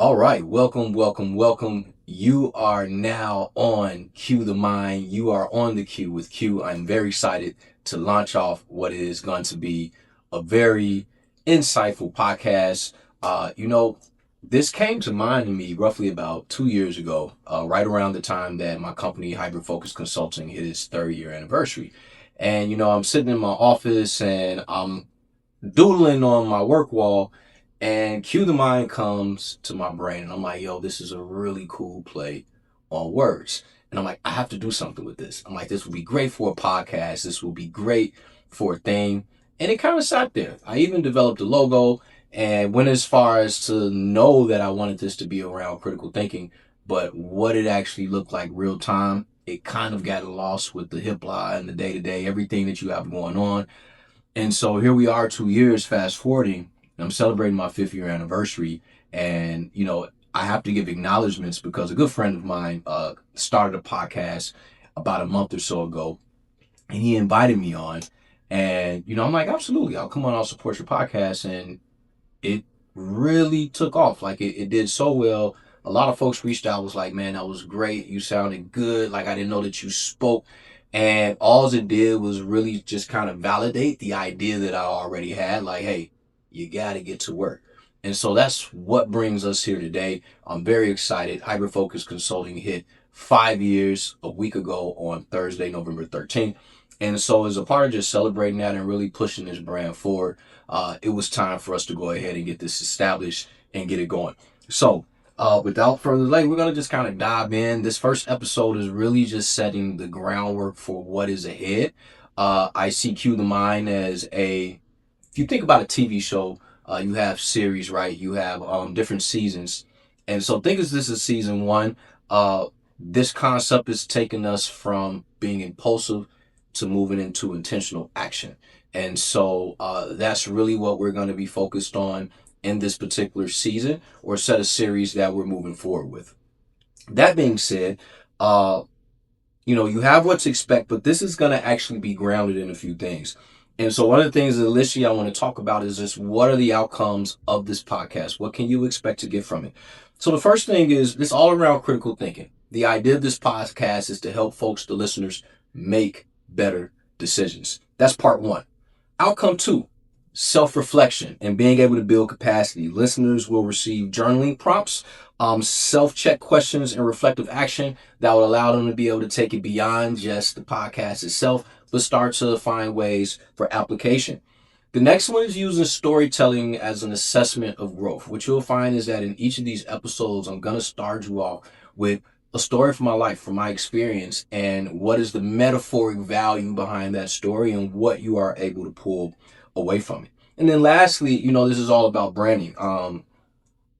All right, welcome, welcome, welcome. You are now on Q the Mind. You are on the Q with Q. I'm very excited to launch off what is going to be a very insightful podcast. This came to mind to me roughly about 2 years ago, right around the time that my company, Hybrid Focus Consulting, hit its third year anniversary. And, I'm sitting in my office and I'm doodling on my work wall, and Cue the Mind comes to my brain, and I'm like, yo, this is a really cool play on words. And I'm like, I have to do something with this. I'm like, this would be great for a podcast. This will be great for a thing. And it kind of sat there. I even developed a logo and went as far as to know that I wanted this to be around critical thinking. But what it actually looked like real time, it kind of got lost with the hip and the day to day, everything that you have going on. And so here we are 2 years fast forwarding. I'm celebrating my 5th year anniversary. And, I have to give acknowledgments because a good friend of mine started a podcast about a month or so ago. And he invited me on. And, I'm like, absolutely, I'll come on, I'll support your podcast. And it really took off. Like it did so well. A lot of folks reached out, was like, man, that was great. You sounded good. Like I didn't know that you spoke. And all it did was really just kind of validate the idea that I already had. Like, hey, you got to get to work. And so that's what brings us here today. I'm very excited. Hyper Focus Consulting hit 5 years a week ago on Thursday, November 13th. And so as a part of just celebrating that and really pushing this brand forward, it was time for us to go ahead and get this established and get it going. So without further delay, we're going to just kind of dive in. This first episode is really just setting the groundwork for what is ahead. I see Cue the Mind as if you think about a TV show, you have series, right? You have different seasons. And so think of this as season one. This concept is taking us from being impulsive to moving into intentional action. And so that's really what we're going to be focused on in this particular season or set of series that we're moving forward with. That being said, you have what to expect, but this is going to actually be grounded in a few things. And so one of the things initially I want to talk about is just what are the outcomes of this podcast? What can you expect to get from it? So the first thing is this all around critical thinking. The idea of this podcast is to help folks, the listeners, make better decisions. That's part one. Outcome two, self-reflection and being able to build capacity. Listeners will receive journaling prompts, self-check questions, and reflective action that will allow them to be able to take it beyond just the podcast itself, but start to find ways for application. The next one is using storytelling as an assessment of growth. What you'll find is that in each of these episodes, I'm going to start you off with a story from my life, from my experience, and what is the metaphoric value behind that story and what you are able to pull away from it. And then lastly, this is all about branding.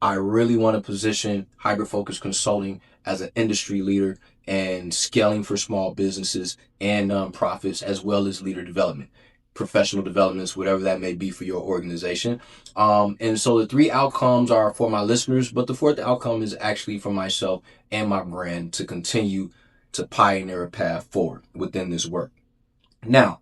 I really want to position Hyper Focus Consulting as an industry leader and scaling for small businesses and nonprofits, as well as leader development, professional developments, whatever that may be for your organization. And so the three outcomes are for my listeners, but the fourth outcome is actually for myself and my brand to continue to pioneer a path forward within this work. Now,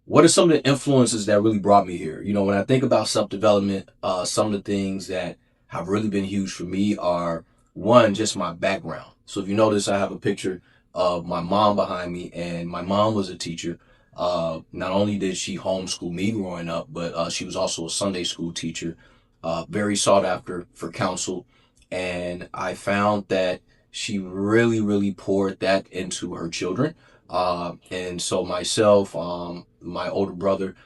what are some of the influences that really brought me here? When I think about self-development, some of the things that have really been huge for me are, one, just my background. So if you notice, I have a picture of my mom behind me, and my mom was a teacher. Not only did she homeschool me growing up, but she was also a Sunday school teacher, very sought after for counsel. And I found that she really, really poured that into her children. And so myself, my older brother,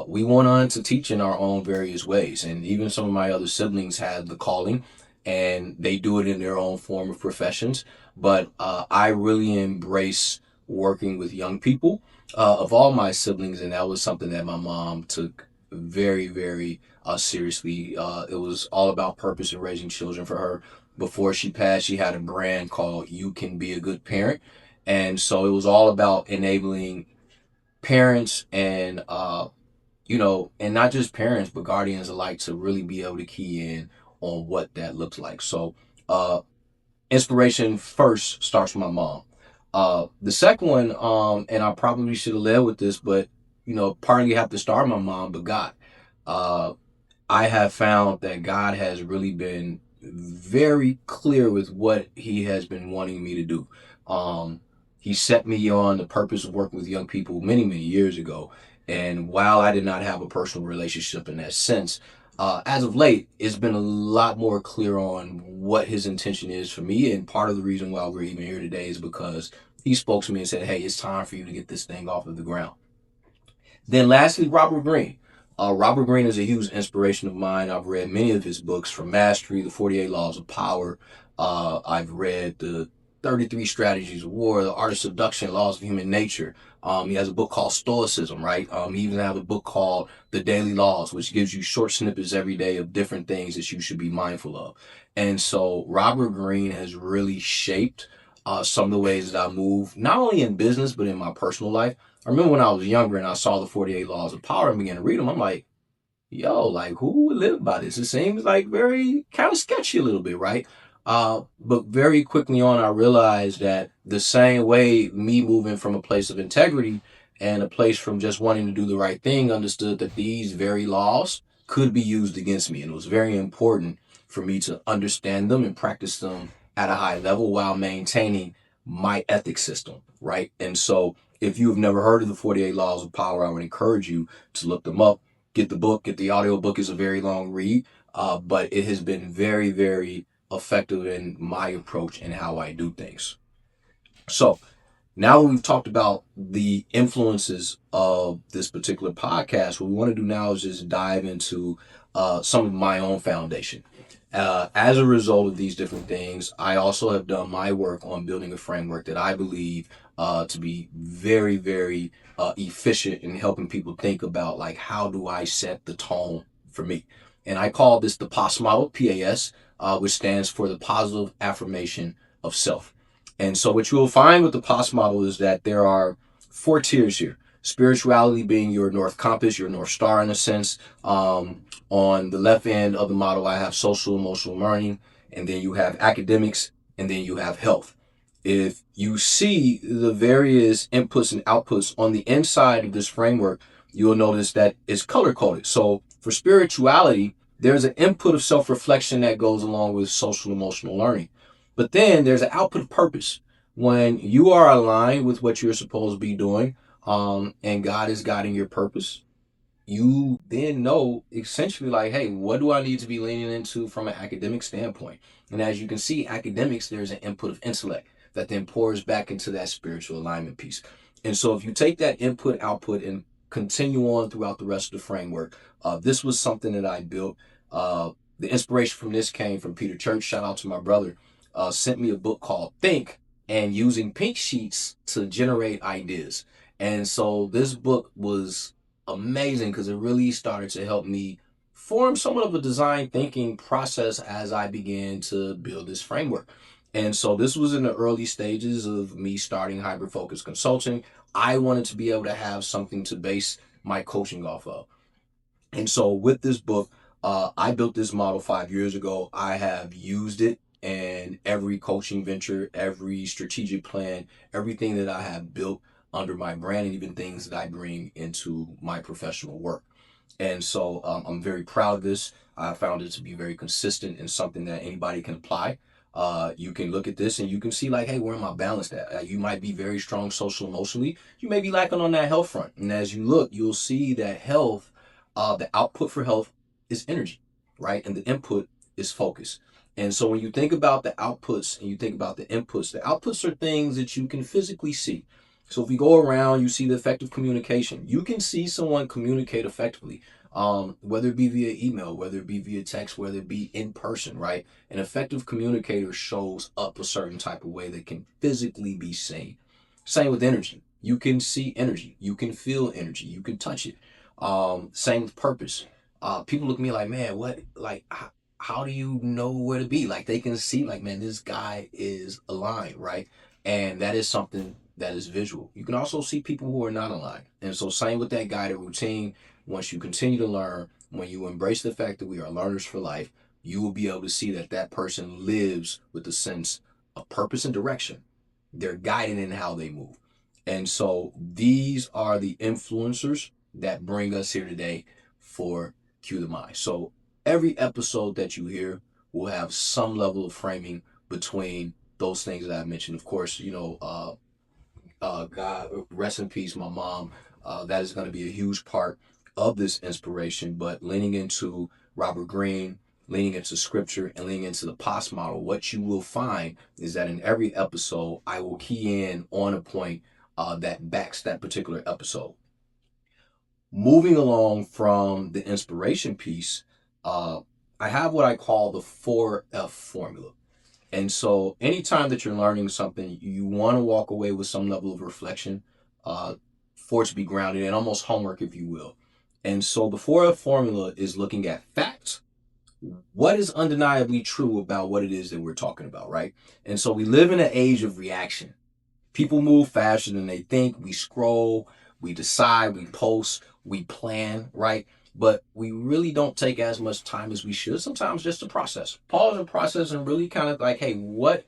we went on to teach in our own various ways. And even some of my other siblings had the calling and they do it in their own form of professions. But I really embrace working with young people of all my siblings. And that was something that my mom took very, very seriously. It was all about purpose and raising children for her. Before she passed, she had a brand called You Can Be a Good Parent. And so it was all about enabling parents and not just parents, but guardians alike to really be able to key in on what that looks like. So, inspiration first starts with my mom. The second one, and I probably should have led with this, but, partly have to start with my mom, but God. I have found that God has really been very clear with what he has been wanting me to do. He set me on the purpose of working with young people many, many years ago. And while I did not have a personal relationship in that sense, as of late, it's been a lot more clear on what his intention is for me. And part of the reason why we're even here today is because he spoke to me and said, hey, it's time for you to get this thing off of the ground. Then lastly, Robert Greene. Robert Greene is a huge inspiration of mine. I've read many of his books, from Mastery, The 48 Laws of Power. I've read the 33 Strategies of War, The Art of Seduction, Laws of Human Nature. He has a book called Stoicism, right? He even has a book called The Daily Laws, which gives you short snippets every day of different things that you should be mindful of. And so Robert Greene has really shaped some of the ways that I move, not only in business, but in my personal life. I remember when I was younger and I saw the 48 Laws of Power and began to read them, I'm like, yo, like, who would live by this? It seems like very kind of sketchy a little bit, right? But very quickly on, I realized that the same way me moving from a place of integrity and a place from just wanting to do the right thing, understood that these very laws could be used against me. And it was very important for me to understand them and practice them at a high level while maintaining my ethics system, right? And so if you've never heard of the 48 Laws of Power, I would encourage you to look them up. Get the book, get the audio book. Is a very long read, but it has been very, very effective in my approach and how I do things. So now that we've talked about the influences of this particular podcast, what we want to do now is just dive into some of my own foundation. As a result of these different things, I also have done my work on building a framework that I believe to be very, very efficient in helping people think about, like, how do I set the tone for me? And I call this the PAS model, PAS, which stands for the Positive Affirmation of Self. And so what you will find with the PAS model is that there are four tiers here. Spirituality being your North Compass, your North Star in a sense. On the left end of the model, I have social emotional learning, and then you have academics, and then you have health. If you see the various inputs and outputs on the inside of this framework, you'll notice that it's color coded. So for spirituality, there's an input of self-reflection that goes along with social emotional learning. But then there's an output of purpose. When you are aligned with what you're supposed to be doing, and God is guiding your purpose, you then know essentially, like, hey, what do I need to be leaning into from an academic standpoint? And as you can see, academics, there's an input of intellect that then pours back into that spiritual alignment piece. And so if you take that input, output, and continue on throughout the rest of the framework, this was something that I built. The inspiration from this came from Peter Church. Shout out to my brother. Sent me a book called Think, and using pink sheets to generate ideas. And so this book was amazing because it really started to help me form somewhat of a design thinking process as I began to build this framework. And so this was in the early stages of me starting hybrid focus consulting. I wanted to be able to have something to base my coaching off of. And so with this book, I built this model 5 years ago. I have used it in every coaching venture, every strategic plan, everything that I have built under my brand, and even things that I bring into my professional work. And so I'm very proud of this. I found it to be very consistent and something that anybody can apply. You can look at this and you can see, like, hey, where am I balanced at? You might be very strong social emotionally. You may be lacking on that health front. And as you look, you'll see that health, the output for health is energy, right? And the input is focus. And so when you think about the outputs and you think about the outputs are things that you can physically see. So if you go around, you see the effective communication. You can see someone communicate effectively, whether it be via email, whether it be via text, whether it be in person, right? An effective communicator shows up a certain type of way that can physically be seen. Same with energy. You can see energy. You can feel energy. You can touch it. Same with purpose. People look at me like, man, what, like, how do you know where to be? Like, they can see, like, man, this guy is aligned, right? And that is something that is visual. You can also see people who are not aligned. And so same with that guided routine. Once you continue to learn, when you embrace the fact that we are learners for life, you will be able to see that that person lives with a sense of purpose and direction. They're guided in how they move. And so these are the influencers that bring us here today for Cue the Mind. So every episode that you hear will have some level of framing between those things that I mentioned. Of course, God rest in peace, my mom. That is going to be a huge part of this inspiration. But leaning into Robert Greene, leaning into scripture, and leaning into the POS model, what you will find is that in every episode, I will key in on a point that backs that particular episode. Moving along from the inspiration piece, I have what I call the 4F formula. And so anytime that you're learning something, you want to walk away with some level of reflection for it to be grounded in, almost homework, if you will. And so the 4F formula is looking at facts. What is undeniably true about what it is that we're talking about, right? And so we live in an age of reaction. People move faster than they think. We scroll, we decide, we post, we plan, right? But we really don't take as much time as we should sometimes just to process. Pause and process and really kind of like, hey, what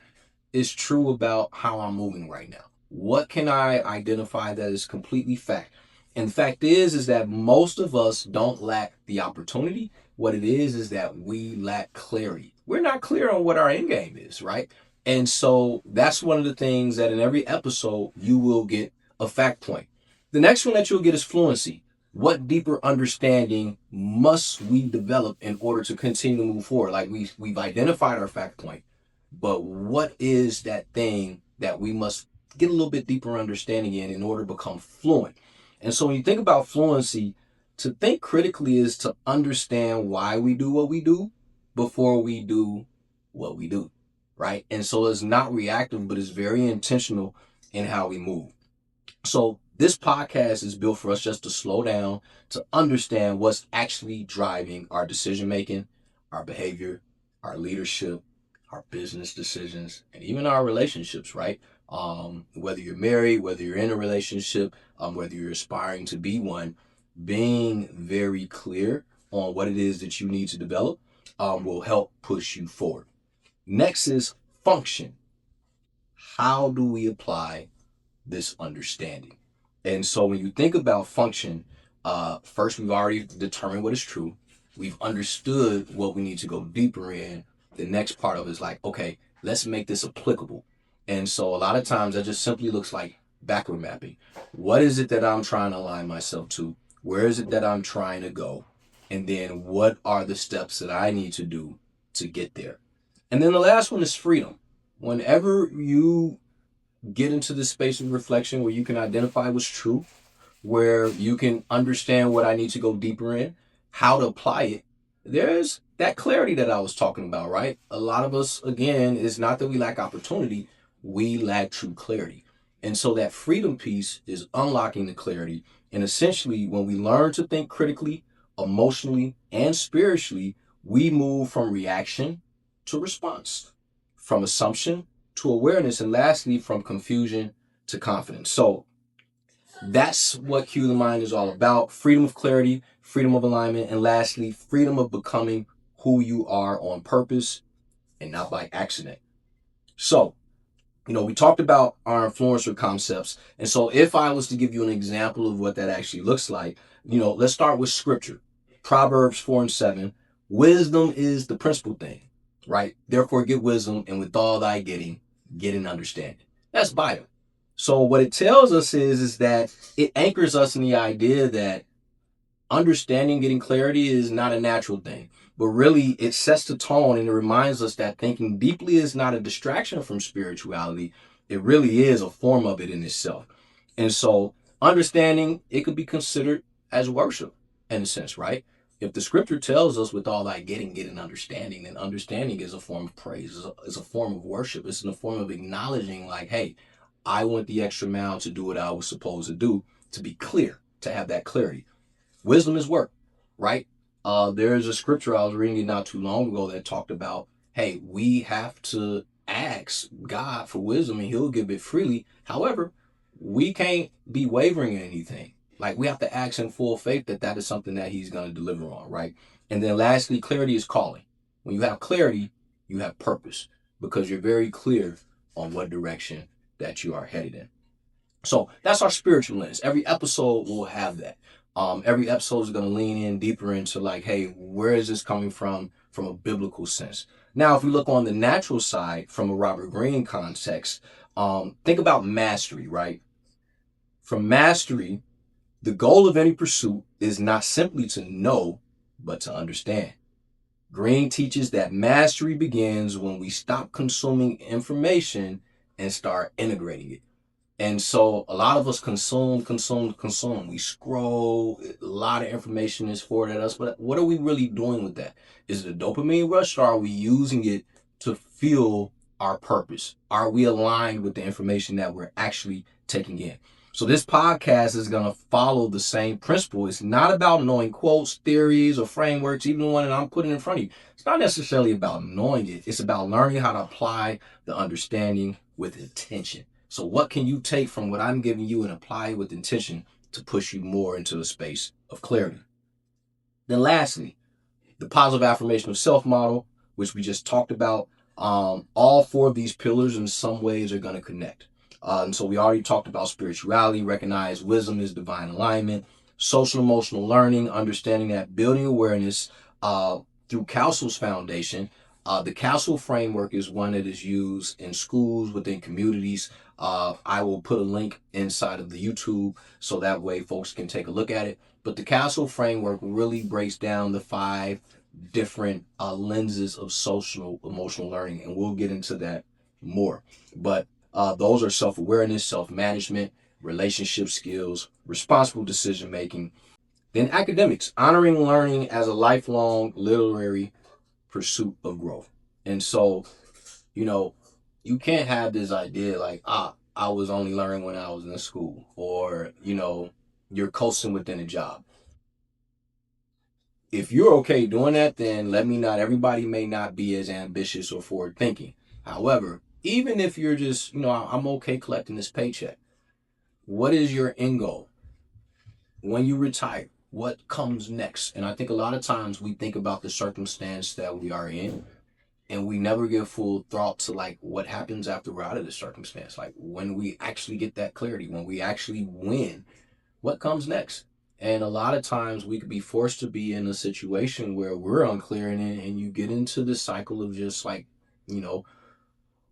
is true about how I'm moving right now? What can I identify that is completely fact? And the fact is that most of us don't lack the opportunity. What it is that we lack clarity. We're not clear on what our end game is, right? And so that's one of the things that in every episode you will get a fact point. The next one that you'll get is fluency. What deeper understanding must we develop in order to continue to move forward? Like we've identified our fact point, but what is that thing that we must get a little bit deeper understanding in order to become fluent? And so when you think about fluency, to think critically is to understand why we do what we do before we do what we do, right? And so it's not reactive, but it's very intentional in how we move. So this podcast is built for us just to slow down, to understand what's actually driving our decision making, our behavior, our leadership, our business decisions, and even our relationships, right? Whether you're married, whether you're in a relationship, whether you're aspiring to be one, being very clear on what it is that you need to develop will help push you forward. Next is function. How do we apply this understanding? And so when you think about function, first we've already determined what is true. We've understood what we need to go deeper in. The next part of it is like, okay, let's make this applicable. And so a lot of times that just simply looks like backward mapping. What is it that I'm trying to align myself to? Where is it that I'm trying to go? And then what are the steps that I need to do to get there? And then the last one is freedom. Whenever you get into this space of reflection where you can identify what's true, where you can understand what I need to go deeper in, how to apply it, there's that clarity that I was talking about, right? A lot of us, again, it's not that we lack opportunity, we lack true clarity. And so that freedom piece is unlocking the clarity. And essentially, when we learn to think critically, emotionally, and spiritually, we move from reaction to response, from assumption to awareness, and lastly, from confusion to confidence. So that's what Cue the Mind is all about. Freedom of clarity, freedom of alignment, and lastly, freedom of becoming who you are on purpose and not by accident. So, we talked about our influencer concepts. And so if I was to give you an example of what that actually looks like, let's start with scripture. Proverbs 4:7, wisdom is the principal thing, right? Therefore get wisdom, and with all thy getting, get an understanding. That's Bible. So what it tells us is that it anchors us in the idea that understanding, getting clarity is not a natural thing, but really it sets the tone and it reminds us that thinking deeply is not a distraction from spirituality. It really is a form of it in itself. And so understanding, it could be considered as worship in a sense, right? If the scripture tells us with all thy getting, get an understanding, then understanding is a form of praise, is a form of worship. It's in a form of acknowledging like, hey, I went the extra mile to do what I was supposed to do, to be clear, to have that clarity. Wisdom is work, right? There is a scripture I was reading not too long ago that talked about, hey, we have to ask God for wisdom and he'll give it freely. However, we can't be wavering in anything. Like we have to ask in full faith that that is something that he's going to deliver on, right? And then lastly, clarity is calling. When you have clarity, you have purpose because you're very clear on what direction that you are headed in. So that's our spiritual lens. Every episode will have that. Every episode is going to lean in deeper into like, hey, where is this coming from a biblical sense? Now, if we look on the natural side from a Robert Greene context, think about mastery, right? From mastery, the goal of any pursuit is not simply to know, but to understand. Greene teaches that mastery begins when we stop consuming information and start integrating it. And so a lot of us consume. We scroll, a lot of information is forwarded at us, but what are we really doing with that? Is it a dopamine rush, or are we using it to fuel our purpose? Are we aligned with the information that we're actually taking in? So this podcast is going to follow the same principle. It's not about knowing quotes, theories, or frameworks, even the one that I'm putting in front of you. It's not necessarily about knowing it. It's about learning how to apply the understanding with intention. So what can you take from what I'm giving you and apply it with intention to push you more into a space of clarity? Then lastly, the positive affirmation of self model, which we just talked about. All four of these pillars in some ways are going to connect. And so we already talked about spirituality, recognize wisdom is divine alignment, social emotional learning, understanding that building awareness through Council's foundation. The Council framework is one that is used in schools, within communities. I will put a link inside of the YouTube so that way folks can take a look at it. But the Council framework really breaks down the 5 different lenses of social emotional learning, and we'll get into that more. But those are self-awareness, self-management, relationship skills, responsible decision making. Then academics, honoring learning as a lifelong literary pursuit of growth. And so, you know, you can't have this idea like, I was only learning when I was in school, or, you're coasting within a job. If you're okay doing that, then let me not, everybody may not be as ambitious or forward thinking. However, even if you're just, I'm okay collecting this paycheck, what is your end goal? When you retire, what comes next? And I think a lot of times we think about the circumstance that we are in, and we never give full thought to like what happens after we're out of the circumstance. Like when we actually get that clarity, when we actually win, what comes next? And a lot of times we could be forced to be in a situation where we're unclear, and you get into this cycle of just like, you know,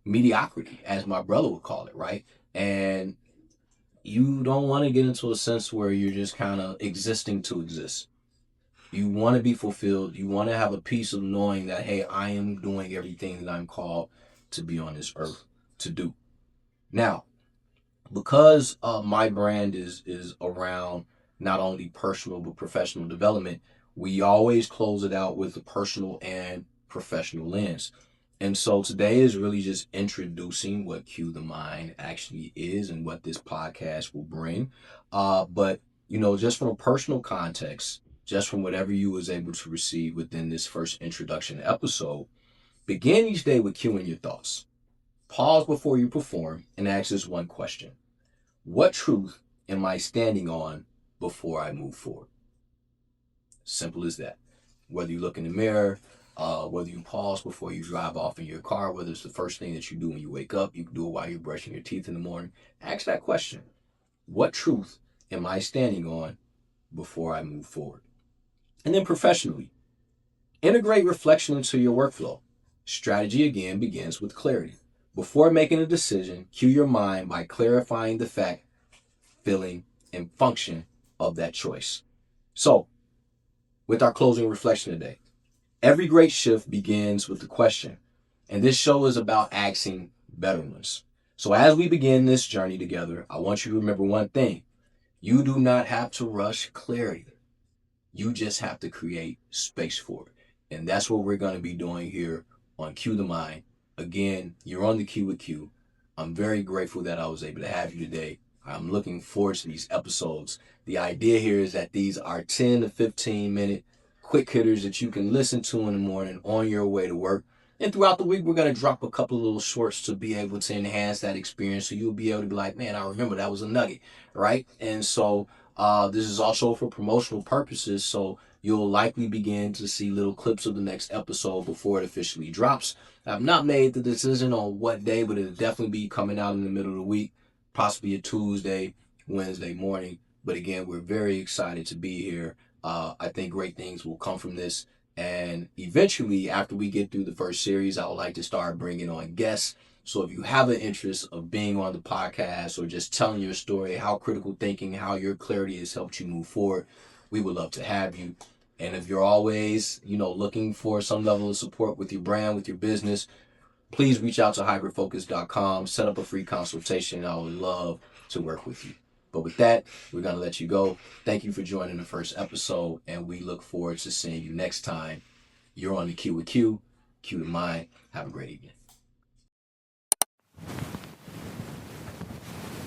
mediocrity, as my brother would call it, right? And you don't want to get into a sense where you're just kind of existing to exist. You want to be fulfilled. You want to have a piece of knowing that, hey, I am doing everything that I'm called to be on this earth to do. Now, because my brand is around not only personal but professional development, we always close it out with a personal and professional lens. And so today is really just introducing what Cue the Mind actually is and what this podcast will bring. But just from a personal context, just from whatever you was able to receive within this first introduction episode, begin each day with cueing your thoughts. Pause before you perform and ask this one question: what truth am I standing on before I move forward? Simple as that. Whether you look in the mirror, whether you pause before you drive off in your car, whether it's the first thing that you do when you wake up, you can do it while you're brushing your teeth in the morning. Ask that question: what truth am I standing on before I move forward? And then professionally, integrate reflection into your workflow. Strategy again begins with clarity. Before making a decision, cue your mind by clarifying the fact, feeling, and function of that choice. So, with our closing reflection today, every great shift begins with the question, and this show is about asking better ones. So, as we begin this journey together, I want you to remember one thing: you do not have to rush clarity. You just have to create space for it. And that's what we're going to be doing here on Cue the Mind. Again, you're on the Cue with Q. I'm very grateful that I was able to have you today. I'm looking forward to these episodes. The idea here is that these are 10 to 15 minute quick hitters that you can listen to in the morning on your way to work. And throughout the week, we're going to drop a couple of little shorts to be able to enhance that experience. So you'll be able to be like, man, I remember that was a nugget, right? And so this is also for promotional purposes. So you'll likely begin to see little clips of the next episode before it officially drops. I've not made the decision on what day, but it'll definitely be coming out in the middle of the week, possibly a Tuesday, Wednesday morning. But again, we're very excited to be here. I think great things will come from this. And eventually, after we get through the first series, I would like to start bringing on guests. So if you have an interest of being on the podcast or just telling your story, how critical thinking, how your clarity has helped you move forward, we would love to have you. And if you're always, looking for some level of support with your brand, with your business, please reach out to hybridfocus.com, set up a free consultation. I would love to work with you. But with that, we're going to let you go. Thank you for joining the first episode, and we look forward to seeing you next time. You're on the Q with Q, Q to Mind. Have a great evening.